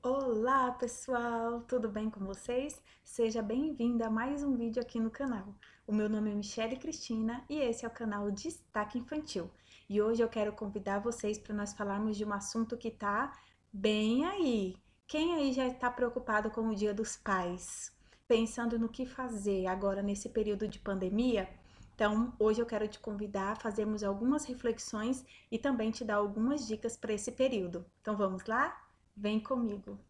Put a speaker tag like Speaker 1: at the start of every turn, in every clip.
Speaker 1: Olá pessoal, tudo bem com vocês? Seja bem-vinda a mais um vídeo aqui no canal. O meu nome é Michele Cristina e esse é o canal Destaque Infantil. E hoje eu quero convidar vocês para nós falarmos de um assunto que tá bem aí. Quem aí já está preocupado com o Dia dos Pais? Pensando no que fazer agora nesse período de pandemia? Então, hoje eu quero te convidar a fazermos algumas reflexões e também te dar algumas dicas para esse período. Então, vamos lá? Vem comigo!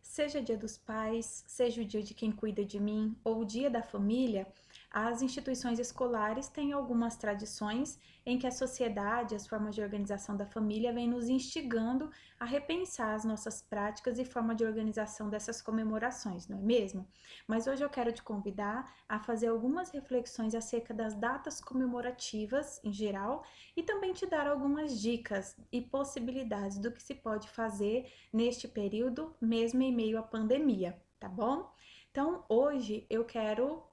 Speaker 1: Seja Dia dos Pais, seja o dia de quem cuida de mim ou o Dia da Família, as instituições escolares têm algumas tradições em que a sociedade, as formas de organização da família, vem nos instigando a repensar as nossas práticas e forma de organização dessas comemorações, não é mesmo? Mas hoje eu quero te convidar a fazer algumas reflexões acerca das datas comemorativas em geral e também te dar algumas dicas e possibilidades do que se pode fazer neste período, mesmo em meio à pandemia, tá bom? Então, hoje eu quero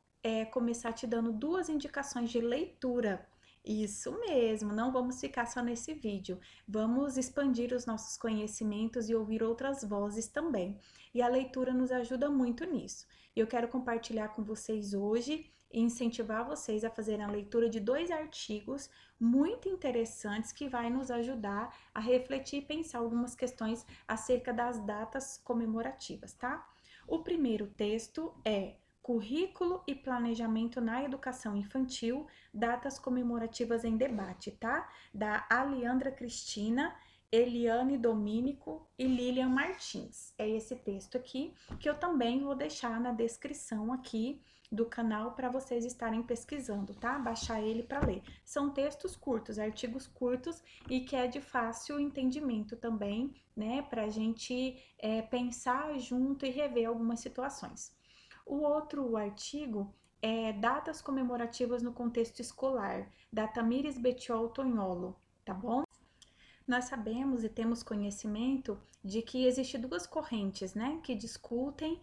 Speaker 1: começar te dando duas indicações de leitura. Isso mesmo, não vamos ficar só nesse vídeo. Vamos expandir os nossos conhecimentos e ouvir outras vozes também. E a leitura nos ajuda muito nisso. Eu quero compartilhar com vocês hoje e incentivar vocês a fazerem a leitura de dois artigos muito interessantes que vai nos ajudar a refletir e pensar algumas questões acerca das datas comemorativas, tá? O primeiro texto é Currículo e Planejamento na Educação Infantil, Datas Comemorativas em Debate, tá? Da Aliandra Cristina, Eliane Domínico e Lilian Martins. É esse texto aqui que eu também vou deixar na descrição aqui do canal para vocês estarem pesquisando, tá? Baixar ele para ler. São textos curtos, artigos curtos e que é de fácil entendimento também, né? Para a gente pensar junto e rever algumas situações. O outro artigo é Datas Comemorativas no Contexto Escolar, da Tamires Bettiol Tonholo, tá bom? Nós sabemos e temos conhecimento de que existem duas correntes, né, que discutem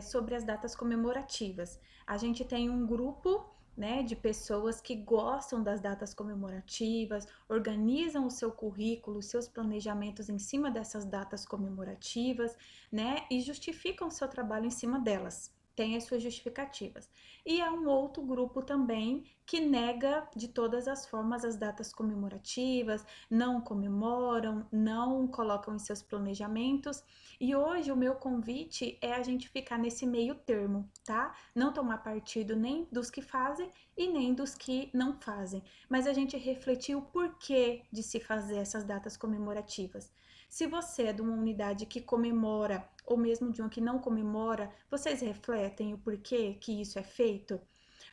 Speaker 1: sobre as datas comemorativas. A gente tem um grupo, né, de pessoas que gostam das datas comemorativas, organizam o seu currículo, os seus planejamentos em cima dessas datas comemorativas, né, e justificam o seu trabalho em cima delas. Tem as suas justificativas. E há um outro grupo também que nega de todas as formas as datas comemorativas, não comemoram, não colocam em seus planejamentos. E hoje o meu convite é a gente ficar nesse meio termo, tá? Não tomar partido nem dos que fazem e nem dos que não fazem, mas a gente refletir o porquê de se fazer essas datas comemorativas. Se você é de uma unidade que comemora ou mesmo de uma que não comemora, vocês refletem o porquê que isso é feito?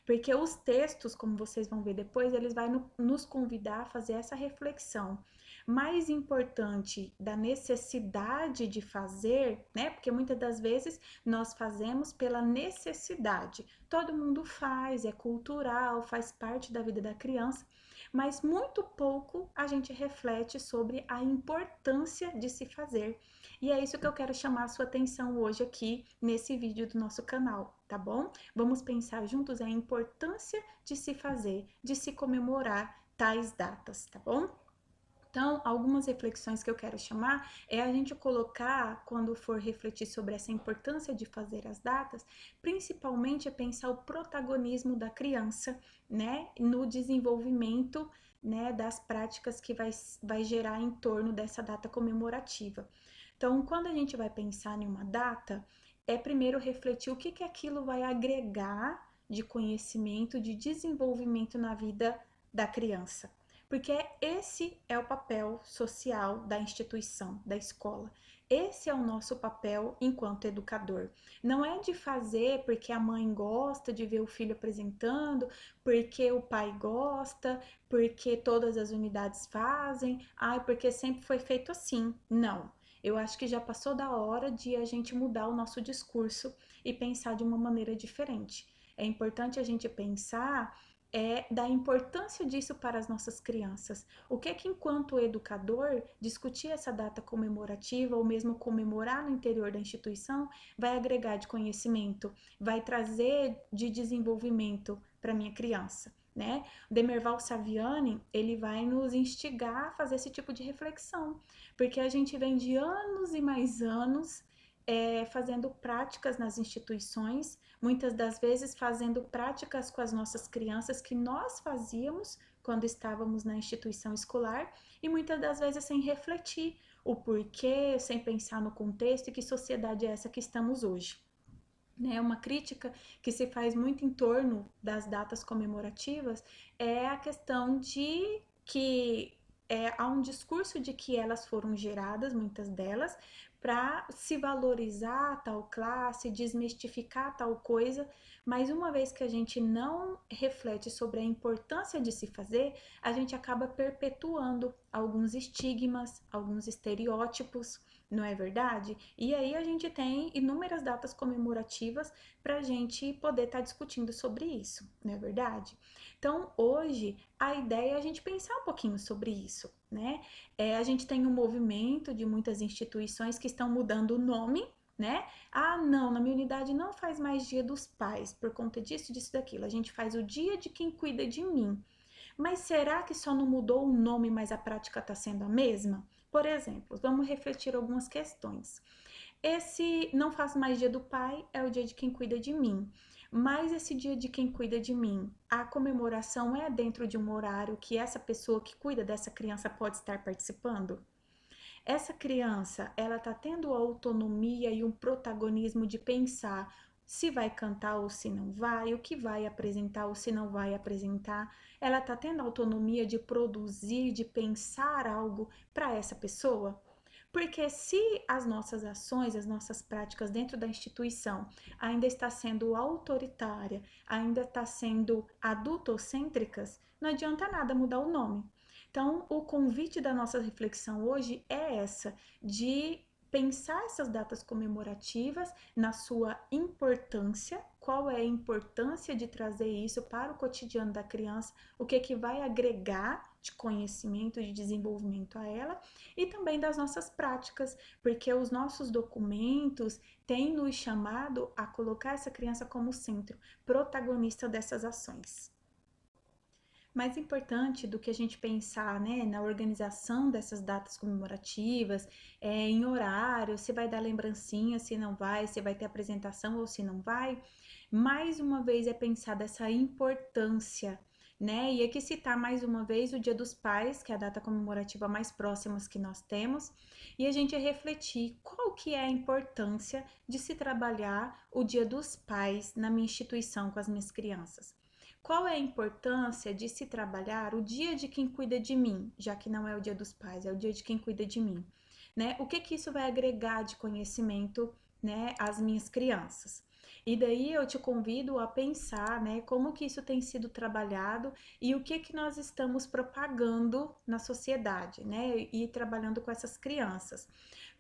Speaker 1: Porque os textos, como vocês vão ver depois, eles vão nos convidar a fazer essa reflexão. Mais importante da necessidade de fazer, né? Porque muitas das vezes nós fazemos pela necessidade. Todo mundo faz, é cultural, faz parte da vida da criança, mas muito pouco a gente reflete sobre a importância de se fazer. E é isso que eu quero chamar a sua atenção hoje aqui nesse vídeo do nosso canal, tá bom? Vamos pensar juntos a importância de se fazer, de se comemorar tais datas, tá bom? Então, algumas reflexões que eu quero chamar é a gente colocar, quando for refletir sobre essa importância de fazer as datas, principalmente é pensar o protagonismo da criança, né, no desenvolvimento, né, das práticas que vai gerar em torno dessa data comemorativa. Então, quando a gente vai pensar em uma data, é primeiro refletir o que que aquilo vai agregar de conhecimento, de desenvolvimento na vida da criança. Porque esse é o papel social da instituição, da escola. Esse é o nosso papel enquanto educador. Não é de fazer porque a mãe gosta de ver o filho apresentando, porque o pai gosta, porque todas as unidades fazem, ai, porque sempre foi feito assim. Não. Eu acho que já passou da hora de a gente mudar o nosso discurso e pensar de uma maneira diferente. É importante a gente pensar da importância disso para as nossas crianças. O que é que, enquanto educador, discutir essa data comemorativa ou mesmo comemorar no interior da instituição vai agregar de conhecimento, vai trazer de desenvolvimento para minha criança, né? Demerval Saviani, ele vai nos instigar a fazer esse tipo de reflexão, porque a gente vem de anos e mais anos fazendo práticas nas instituições, muitas das vezes fazendo práticas com as nossas crianças que nós fazíamos quando estávamos na instituição escolar e muitas das vezes sem refletir o porquê, sem pensar no contexto e que sociedade é essa que estamos hoje. Né, uma crítica que se faz muito em torno das datas comemorativas é a questão de que há um discurso de que elas foram geradas, muitas delas, para se valorizar tal classe, desmistificar tal coisa, mas uma vez que a gente não reflete sobre a importância de se fazer, a gente acaba perpetuando alguns estigmas, alguns estereótipos, não é verdade? E aí a gente tem inúmeras datas comemorativas para a gente poder estar discutindo sobre isso, não é verdade? Então, hoje, a ideia é a gente pensar um pouquinho sobre isso, né? A gente tem um movimento de muitas instituições que estão mudando o nome, né? Ah, não, na minha unidade não faz mais Dia dos Pais, por conta disso, disso, daquilo. A gente faz o Dia de quem cuida de mim. Mas será que só não mudou o nome, mas a prática está sendo a mesma? Por exemplo, vamos refletir algumas questões. Esse não faço mais dia do pai, é o dia de quem cuida de mim. Mas esse dia de quem cuida de mim, a comemoração é dentro de um horário que essa pessoa que cuida dessa criança pode estar participando? Essa criança, ela tá tendo a autonomia e um protagonismo de pensar se vai cantar ou se não vai, o que vai apresentar ou se não vai apresentar. Ela tá tendo a autonomia de produzir, de pensar algo para essa pessoa? Porque se as nossas ações, as nossas práticas dentro da instituição ainda está sendo autoritária, ainda está sendo adultocêntricas, não adianta nada mudar o nome. Então, o convite da nossa reflexão hoje é essa, de pensar essas datas comemorativas na sua importância, qual é a importância de trazer isso para o cotidiano da criança, o que que vai agregar de conhecimento, de desenvolvimento a ela, e também das nossas práticas, porque os nossos documentos têm nos chamado a colocar essa criança como centro, protagonista dessas ações. Mais importante do que a gente pensar, né, na organização dessas datas comemorativas, em horário, se vai dar lembrancinha, se não vai, se vai ter apresentação ou se não vai, mais uma vez é pensar dessa importância, né? E aqui citar mais uma vez o Dia dos Pais, que é a data comemorativa mais próxima que nós temos, e a gente refletir qual que é a importância de se trabalhar o Dia dos Pais na minha instituição com as minhas crianças. Qual é a importância de se trabalhar o dia de quem cuida de mim, já que não é o dia dos pais, é o dia de quem cuida de mim, né? O que que isso vai agregar de conhecimento, né, às minhas crianças? E daí eu te convido a pensar, né, como que isso tem sido trabalhado e o que que nós estamos propagando na sociedade, né, e trabalhando com essas crianças.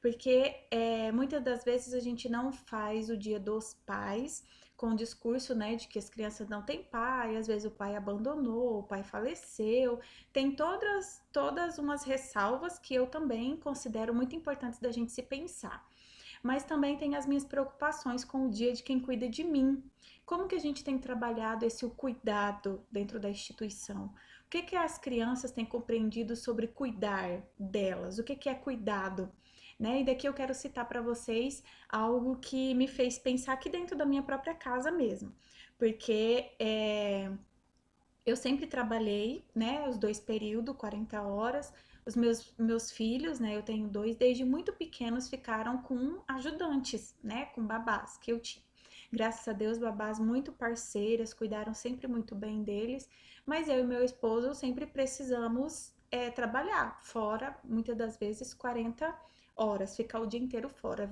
Speaker 1: Porque muitas das vezes a gente não faz o dia dos pais com o discurso, né, de que as crianças não têm pai, às vezes o pai abandonou, o pai faleceu, tem todas umas ressalvas que eu também considero muito importantes da gente se pensar. Mas também tem as minhas preocupações com o dia de quem cuida de mim. Como que a gente tem trabalhado esse o cuidado dentro da instituição? O que que as crianças têm compreendido sobre cuidar delas? O que que é cuidado? Né? E daqui eu quero citar para vocês algo que me fez pensar aqui dentro da minha própria casa mesmo, porque eu sempre trabalhei, né, os dois períodos, 40 horas. Os meus filhos, né, eu tenho dois, desde muito pequenos ficaram com ajudantes, né, com babás que eu tinha. Graças a Deus, babás muito parceiras, cuidaram sempre muito bem deles, mas eu e meu esposo sempre precisamos trabalhar fora, muitas das vezes 40 horas, ficar o dia inteiro fora.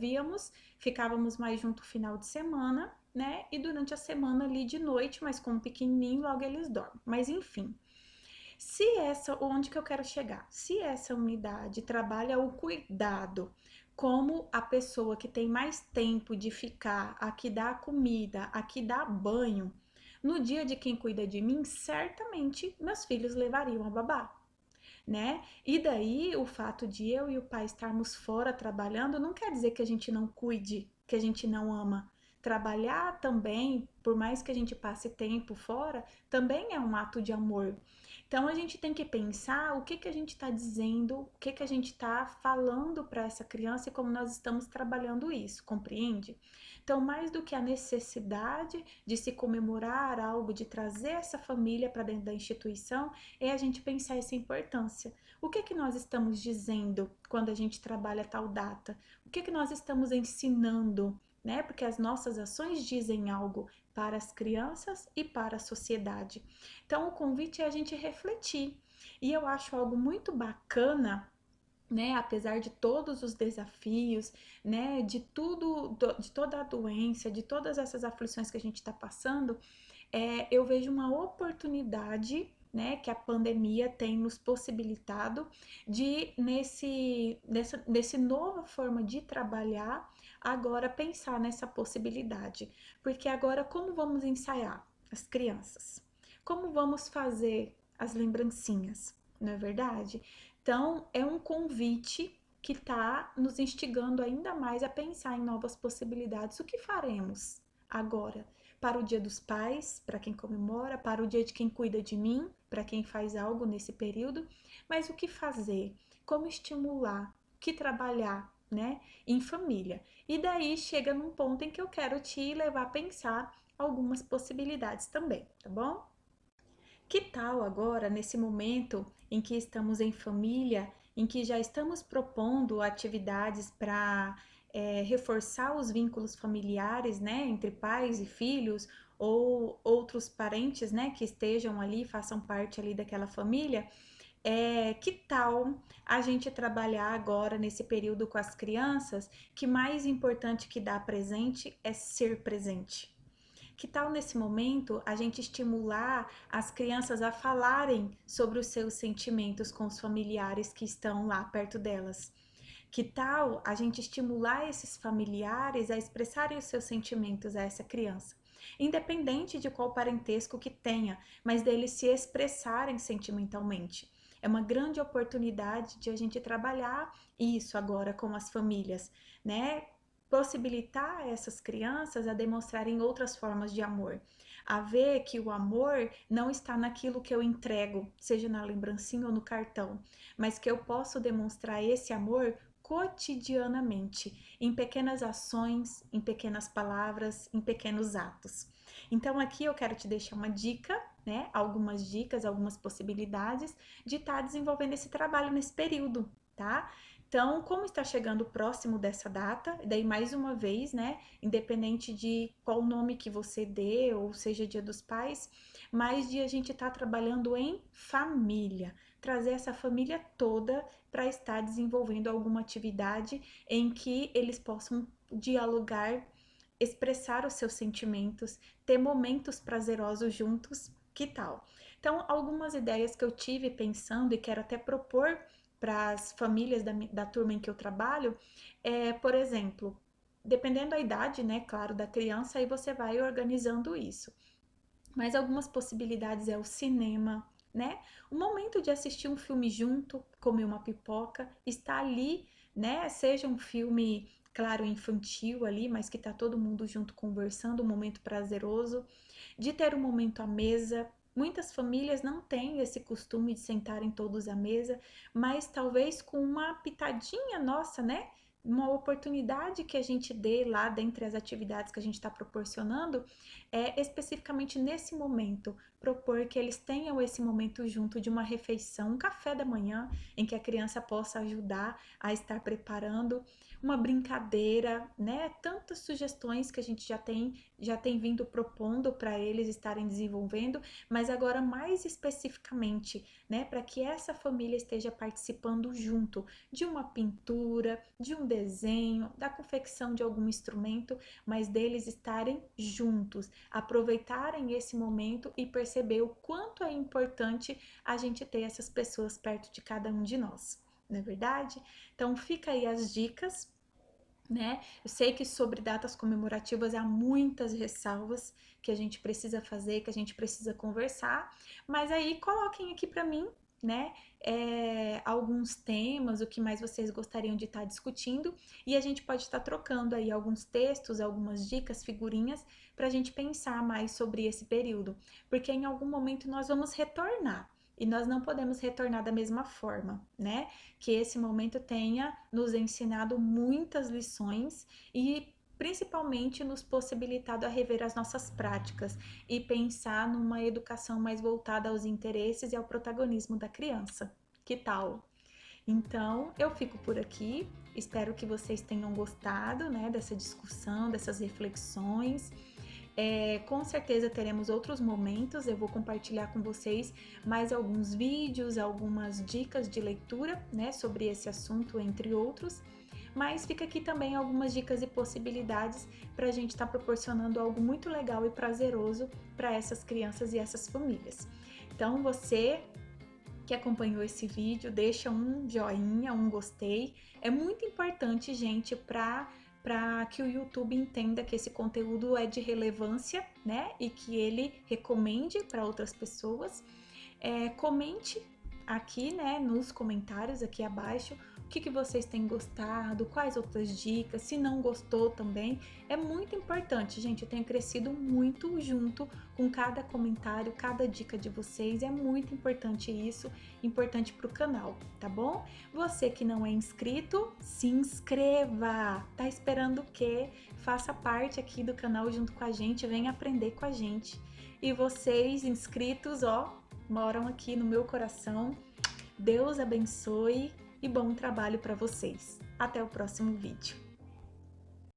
Speaker 1: Ficávamos mais junto no final de semana, né? E durante a semana ali de noite, mas com um pequenininho, logo eles dormem. Mas enfim, onde que eu quero chegar? Se essa unidade trabalha o cuidado como a pessoa que tem mais tempo de ficar, a que dá comida, a que dá banho, No dia de quem cuida de mim, certamente meus filhos levariam a babá, né? E daí o fato de eu e o pai estarmos fora trabalhando não quer dizer que a gente não cuide, que a gente não ama. Trabalhar também, por mais que a gente passe tempo fora, também é um ato de amor. Então a gente tem que pensar o que que a gente está dizendo, o que que a gente está falando para essa criança e como nós estamos trabalhando isso, compreende? Então, mais do que a necessidade de se comemorar algo, de trazer essa família para dentro da instituição, é a gente pensar essa importância. O que que nós estamos dizendo quando a gente trabalha tal data? O que que nós estamos ensinando, né? Porque as nossas ações dizem algo para as crianças e para a sociedade. Então, o convite é a gente refletir. E eu acho algo muito bacana, né, apesar de todos os desafios, né, de tudo, de toda a doença, de todas essas aflições que a gente está passando, eu vejo uma oportunidade, né, que a pandemia tem nos possibilitado de, nesse nova forma de trabalhar, agora pensar nessa possibilidade. Porque agora, como vamos ensaiar as crianças? Como vamos fazer as lembrancinhas? Não é verdade? Então, é um convite que está nos instigando ainda mais a pensar em novas possibilidades. O que faremos agora? Para o Dia dos Pais, para quem comemora, para o dia de quem cuida de mim, para quem faz algo nesse período, mas o que fazer? Como estimular? O que trabalhar, né? Em família. E daí chega num ponto em que eu quero te levar a pensar algumas possibilidades também, tá bom? Que tal agora, nesse momento em que estamos em família, em que já estamos propondo atividades para reforçar os vínculos familiares, né, entre pais e filhos, ou outros parentes, né, que estejam ali, façam parte ali daquela família, que tal a gente trabalhar agora nesse período com as crianças, que mais importante que dar presente é ser presente. Que tal nesse momento a gente estimular as crianças a falarem sobre os seus sentimentos com os familiares que estão lá perto delas? Que tal a gente estimular esses familiares a expressarem os seus sentimentos a essa criança? Independente de qual parentesco que tenha, mas deles se expressarem sentimentalmente. É uma grande oportunidade de a gente trabalhar isso agora com as famílias, né? Possibilitar essas crianças a demonstrarem outras formas de amor, a ver que o amor não está naquilo que eu entrego, seja na lembrancinha ou no cartão, mas que eu posso demonstrar esse amor cotidianamente, em pequenas ações, em pequenas palavras, em pequenos atos. Então aqui eu quero te deixar uma dica, né? Algumas dicas, algumas possibilidades de estar desenvolvendo esse trabalho nesse período, tá? Então, como está chegando próximo dessa data, daí mais uma vez, né, independente de qual nome que você dê, ou seja Dia dos Pais, mais de a gente estar trabalhando em família, trazer essa família toda para estar desenvolvendo alguma atividade em que eles possam dialogar, expressar os seus sentimentos, ter momentos prazerosos juntos, que tal? Então, algumas ideias que eu tive pensando e quero até propor para as famílias da turma em que eu trabalho, por exemplo, dependendo da idade, né, claro, da criança, aí você vai organizando isso. Mas algumas possibilidades é o cinema, né? O momento de assistir um filme junto, comer uma pipoca, estar ali, né? Seja um filme, claro, infantil ali, mas que tá todo mundo junto conversando, um momento prazeroso, de ter um momento à mesa. Muitas famílias não têm esse costume de sentarem todos à mesa, mas talvez com uma pitadinha nossa, né? Uma oportunidade que a gente dê lá dentre as atividades que a gente está proporcionando, especificamente nesse momento, propor que eles tenham esse momento junto de uma refeição, um café da manhã, em que a criança possa ajudar a estar preparando uma brincadeira, né? Tantas sugestões que a gente já tem vindo propondo para eles estarem desenvolvendo, mas agora mais especificamente, né, para que essa família esteja participando junto de uma pintura, de um desenho, da confecção de algum instrumento, mas deles estarem juntos, aproveitarem esse momento e perceber o quanto é importante a gente ter essas pessoas perto de cada um de nós, não é verdade? Então fica aí as dicas, né? Eu sei que sobre datas comemorativas há muitas ressalvas que a gente precisa fazer, que a gente precisa conversar, mas aí coloquem aqui para mim, né? Alguns temas, o que mais vocês gostariam de estar discutindo, e a gente pode estar trocando aí alguns textos, algumas dicas, figurinhas, para a gente pensar mais sobre esse período, porque em algum momento nós vamos retornar. E nós não podemos retornar da mesma forma, né? Que esse momento tenha nos ensinado muitas lições e principalmente nos possibilitado a rever as nossas práticas e pensar numa educação mais voltada aos interesses e ao protagonismo da criança. Que tal? Então, eu fico por aqui. Espero que vocês tenham gostado, né, dessa discussão, dessas reflexões. Com certeza teremos outros momentos, eu vou compartilhar com vocês mais alguns vídeos, algumas dicas de leitura, né, sobre esse assunto, entre outros. Mas fica aqui também algumas dicas e possibilidades para a gente estar proporcionando algo muito legal e prazeroso para essas crianças e essas famílias. Então, você que acompanhou esse vídeo, deixa um joinha, um gostei. É muito importante, gente, para que o YouTube entenda que esse conteúdo é de relevância, né? E que ele recomende para outras pessoas. Comente aqui, né, nos comentários aqui abaixo o que vocês têm gostado, quais outras dicas, se não gostou também. É muito importante, gente, eu tenho crescido muito junto com cada comentário, cada dica de vocês, é muito importante isso, importante para o canal, tá bom? Você que não é inscrito, se inscreva! Tá esperando o quê? Faça parte aqui do canal junto com a gente, venha aprender com a gente. E vocês inscritos, ó, moram aqui no meu coração. Deus abençoe e bom trabalho para vocês. Até o próximo vídeo.